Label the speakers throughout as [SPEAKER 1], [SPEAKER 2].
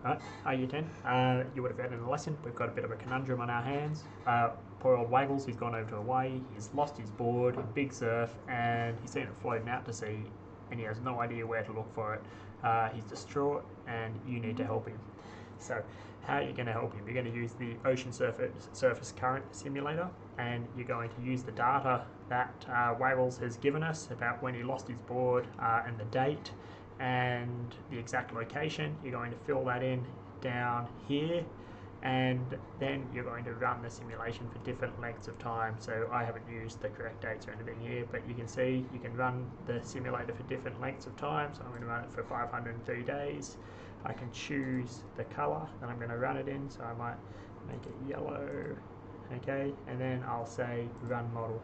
[SPEAKER 1] Right, Year 10, you would have read in the lesson, we've got a bit of a conundrum on our hands. Poor old Waggles, he's gone over to Hawaii, he's lost his board in big surf, and he's seen it floating out to sea, and he has no idea where to look for it. He's distraught, and you need to help him. So, how are you going to help him? You're going to use the Ocean Surface Current Simulator, and you're going to use the data that Waggles has given us about when he lost his board and the date and the exact location. You're going to fill that in down here, and then you're going to run the simulation for different lengths of time. So I haven't used the correct dates or anything here, but you can see you can run the simulator for different lengths of time. So I'm going to run it for 503 days. I can choose the color that I'm going to run it in, so I might make it yellow, okay, and then I'll say run model.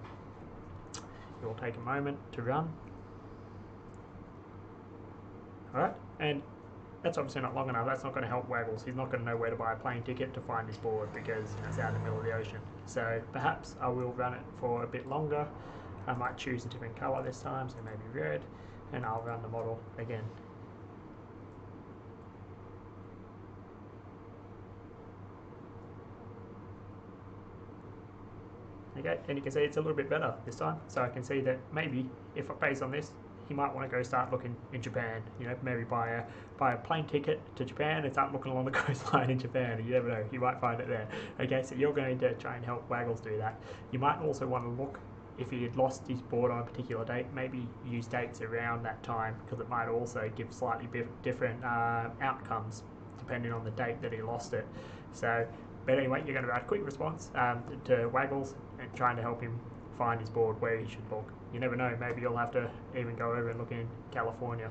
[SPEAKER 1] It will take a moment to run. Alright, and that's obviously not long enough. That's not going to help Waggles. He's not going to know where to buy a plane ticket to find his board because it's out in the middle of the ocean. So perhaps I will run it for a bit longer. I might choose a different colour this time, so maybe red, and I'll run the model again. Okay, and you can see it's a little bit better this time. So I can see that maybe if based on this, he might want to go start looking in Japan. You know, maybe buy a plane ticket to Japan and start looking along the coastline in Japan. You never know, you might find it there. Okay, so you're going to try and help Waggles do that. You might also want to look if he had lost his board on a particular date. Maybe use dates around that time because it might also give slightly different outcomes depending on the date that he lost it. So. But anyway, you're going to write a quick response to Waggles and trying to help him find his board where he should look. You never know, maybe you'll have to even go over and look in California.